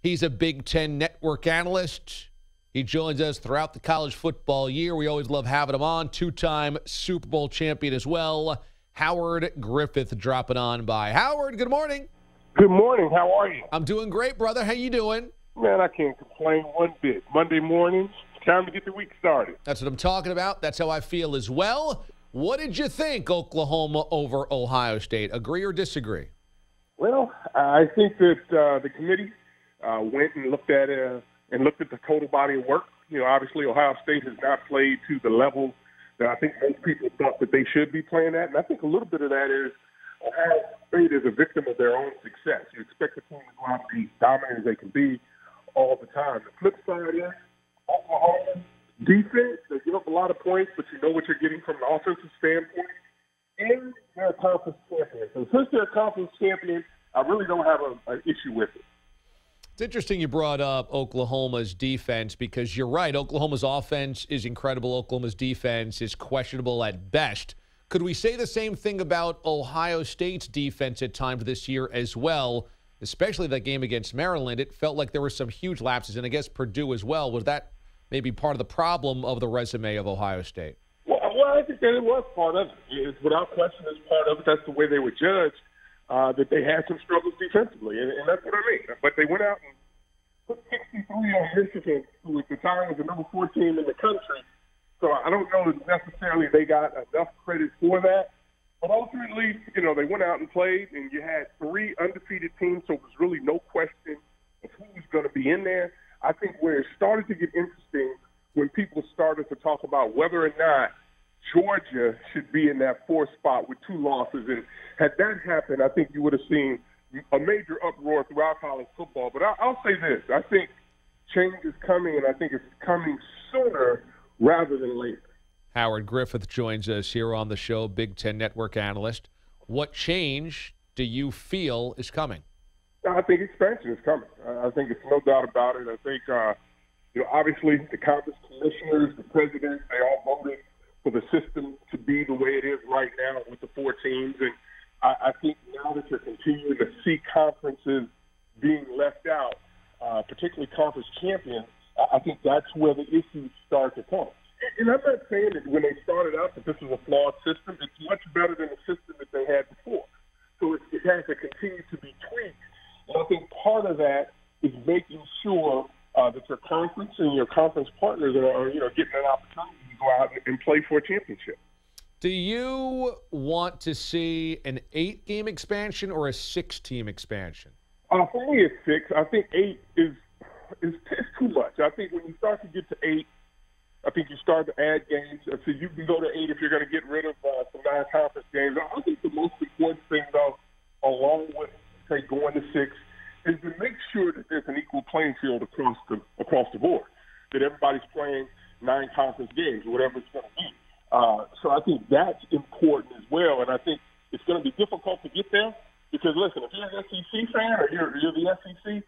He's a Big Ten network analyst. He joins us throughout the college football year. We always love having him on. Two-time Super Bowl champion as well. Howard Griffith dropping on by. Howard, good morning. Good morning. How are you? I'm doing great, brother. How you doing? Man, I can't complain one bit. Monday mornings, time to get the week started. That's what I'm talking about. That's how I feel as well. What did you think, Oklahoma over Ohio State? Agree or disagree? Well, I think that the committee went and looked at the total body of work. You know, obviously Ohio State has not played to the level that I think most people thought that they should be playing at. And I think a little bit of that is Ohio State is a victim of their own success. You expect the team to go out and be dominant as they can be all the time. The flip side is Oklahoma defense. They give up a lot of points, but you know what you're getting from an offensive standpoint. And they're a conference champion. So since they're a conference champion, I really don't have an issue with it. It's interesting you brought up Oklahoma's defense because you're right. Oklahoma's offense is incredible. Oklahoma's defense is questionable at best. Could we say the same thing about Ohio State's defense at times this year as well, especially that game against Maryland? It felt like there were some huge lapses, and I guess Purdue as well. Was that maybe part of the problem of the resume of Ohio State? Well, I think that it was part of it. It's without question, it's part of it. That's the way they were judged. That they had some struggles defensively, and that's what I mean. But they went out and put 63 on Michigan, who at the time was the number 4 team in the country. So I don't know if necessarily they got enough credit for that. But ultimately, you know, they went out and played, and you had 3 undefeated teams, so it was really no question of who was going to be in there. I think where it started to get interesting when people started to talk about whether or not Georgia should be in that 4th spot with 2 losses. And had that happened, I think you would have seen a major uproar throughout college football. But I'll say this. I think change is coming, and I think it's coming sooner rather than later. Howard Griffith joins us here on the show, Big Ten network analyst. What change do you feel is coming? I think expansion is coming. I think it's no doubt about it. I think, obviously the conference commissioners, the president, they all voted for the system to be the way it is right now with the 4 teams. And I think now that you're continuing to see conferences being left out, particularly conference champions, I think that's where the issues start to come. And I'm not saying that when they started out that this was a flawed system. It's much better than the system that they had before. So it has to continue to be tweaked. And I think part of that is making sure that your conference and your conference partners are getting an opportunity to go out and play for a championship. Do you want to see an 8-game expansion or a 6-team expansion? For me, it's 6. I think 8 is too much. I think when you start to get to 8, I think you start to add games. So you can go to 8 if you're going to get rid of some non-conference games. I think the most important thing, though, along with, say, going to 6, is to make sure that there's an equal playing field across the board, that everybody's playing 9 conference games, whatever it's going to be. So I think that's important as well, and I think it's going to be difficult to get there because, listen, if you're an SEC fan or you're the SEC,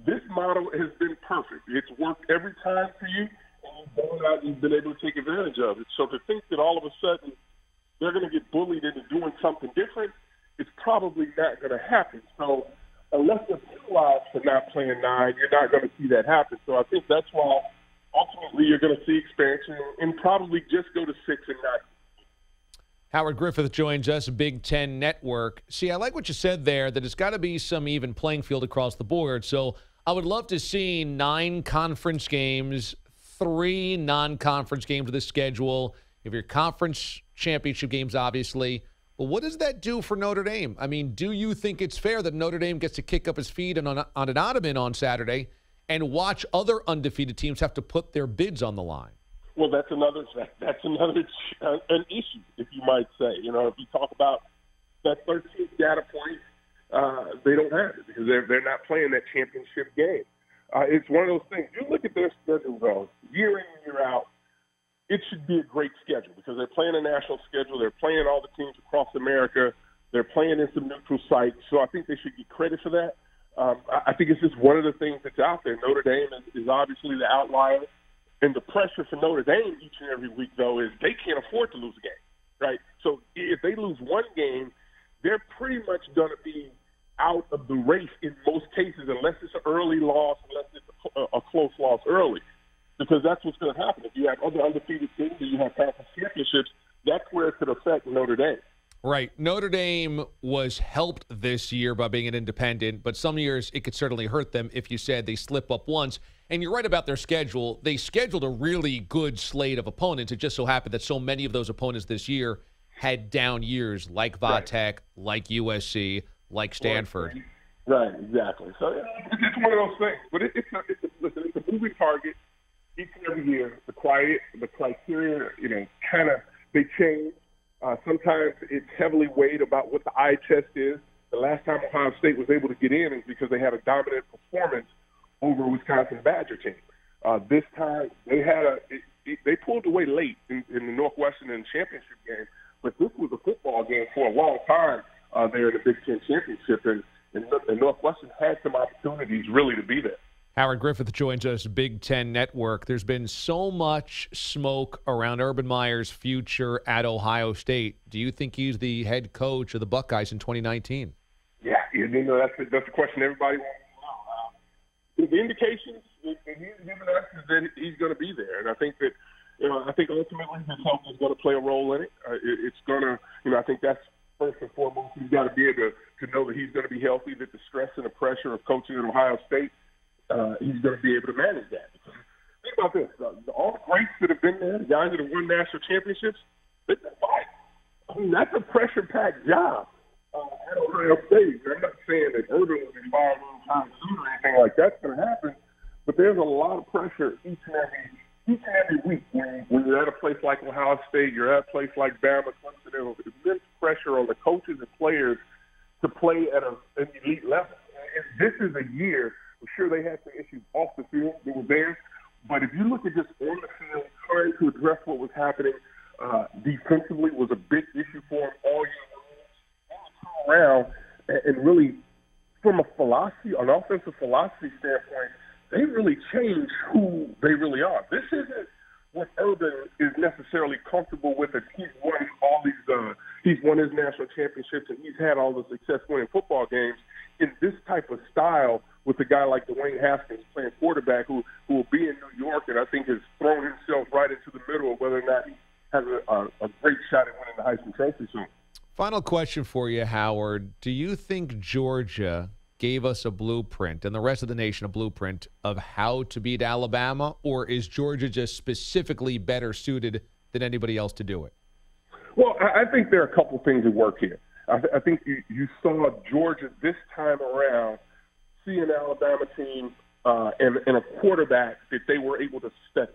this model has been perfect. It's worked every time for you, and you've gone out and you've been able to take advantage of it. So to think that all of a sudden they're going to get bullied into doing something different, it's probably not going to happen. So unless they're penalized for not playing 9, you're not going to see that happen. So I think that's why ultimately you're going to see expansion and probably just go to 6 and 9. Howard Griffith joins us, Big Ten Network. See, I like what you said there, that it's got to be some even playing field across the board. So I would love to see 9 conference games, 3 non-conference games of the schedule. You have your conference championship games, obviously. But what does that do for Notre Dame? I mean, do you think it's fair that Notre Dame gets to kick up his feet on an ottoman on Saturday and watch other undefeated teams have to put their bids on the line? Well, that's another an issue, if you might say. You know, if you talk about that 13th data point, they don't have it because they're not playing that championship game. It's one of those things. You look at their schedule, though, year in and year out, it should be a great schedule because they're playing a national schedule. They're playing all the teams across America. They're playing in some neutral sites. So I think they should get credit for that. I think it's just one of the things that's out there. Notre Dame is obviously the outlier. And the pressure for Notre Dame each and every week, though, is they can't afford to lose a game, right? So if they lose one game, they're pretty much going to be out of the race in most cases, unless it's an early loss, unless it's a close loss early, because that's what's going to happen. If you have other undefeated teams and you have conference championships, that's where it could affect Notre Dame. Right. Notre Dame was helped this year by being an independent, but some years it could certainly hurt them if you said they slip up once. And you're right about their schedule. They scheduled a really good slate of opponents. It just so happened that so many of those opponents this year had down years, like Vatech, like USC, like Stanford. Right, exactly. So it's one of those things. But it's a moving target each and every year. The criteria, kind of they change. Sometimes it's heavily weighed about what the eye test is. The last time Ohio State was able to get in is because they had a dominant performance over a Wisconsin Badger team. This time they pulled away late in the Northwestern championship game, but this was a football game for a long time there in the Big Ten championship, and Northwestern had some opportunities really to be there. Howard Griffith joins us, Big Ten Network. There's been so much smoke around Urban Meyer's future at Ohio State. Do you think he's the head coach of the Buckeyes in 2019? Yeah, that's the question everybody wants to know. The indications that he's given us is that he's going to be there, and I think that I think ultimately his health is going to play a role in it. It's going to, I think that's first and foremost. He's got to be able to know that he's going to be healthy, that the stress and the pressure of coaching at Ohio State. He's going to be able to manage that. Think about this. All the greats that have been there, the guys that have won national championships, they've been fighting. I mean, that's a pressure-packed job at Ohio State. I'm not saying that Urban will be fired anytime soon or anything like that's going to happen, but there's a lot of pressure each and every week. When you're at a place like Ohio State, you're at a place like Bama, Clemson, there's immense pressure on the coaches and players to play at an elite level. And this is a year. I'm sure they had some issues off the field that were there, but if you look at just on the field, trying to address what was happening defensively was a big issue for them all year long. And really, from an offensive philosophy standpoint, they really changed who they really are. This isn't what Urban is necessarily comfortable with. That he's won his national championships and he's had all the success winning football games in this type of style with a guy like Dwayne Haskins playing quarterback who will be in New York and I think has thrown himself right into the middle of whether or not he has a great shot at winning the Heisman Trophy soon. Final question for you, Howard. Do you think Georgia gave us a blueprint and the rest of the nation a blueprint of how to beat Alabama, or is Georgia just specifically better suited than anybody else to do it? Well, I think there are a couple things at work here. I think you saw Georgia this time around see an Alabama team and a quarterback that they were able to study,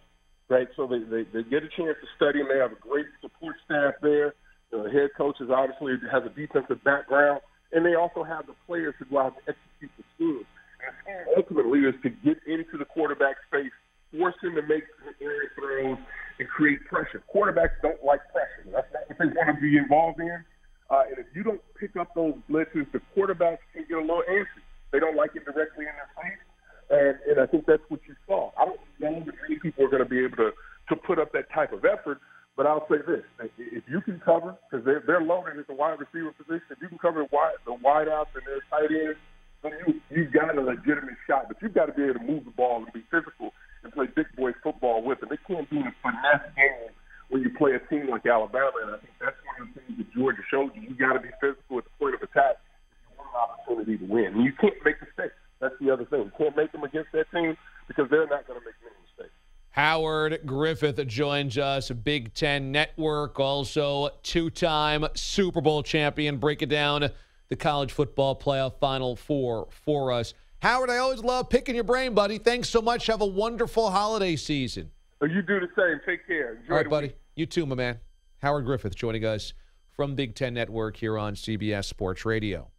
right? So they get a chance to study, and they have a great support staff there. The head coach obviously has a defensive background, and they also have the players to go out and execute the scheme. And the scheme ultimately is to get into the quarterback space, force him to make area throws, and create pressure. Quarterbacks don't like pressure. That's not what they want to be involved in. And if you don't pick up those blitzes, the quarterbacks can get a little antsy. They don't like it directly in their face. And I think that's what you saw. I don't know that many people are going to be able to put up that type of effort, but I'll say this. If you can cover, because they're loaded at the wide receiver position, if you can cover the wide outs and their tight ends, then you've got a legitimate shot. But you've got to be able to move the ball and be physical and play big boy football with them. They can't do a finesse game when you play a team like Alabama, and I think that's one of the things that Georgia showed you. You got to be physical at the point of attack if you want an opportunity to win. And you can't make mistakes. That's the other thing. You can't make them against that team because they're not going to make many mistakes. Howard Griffith joins us, Big Ten Network, also two-time Super Bowl champion, breaking down the college football playoff Final Four for us. Howard, I always love picking your brain, buddy. Thanks so much. Have a wonderful holiday season. You do the same. Take care. Enjoy. All right, buddy. You too, my man. Howard Griffith joining us from Big Ten Network here on CBS Sports Radio.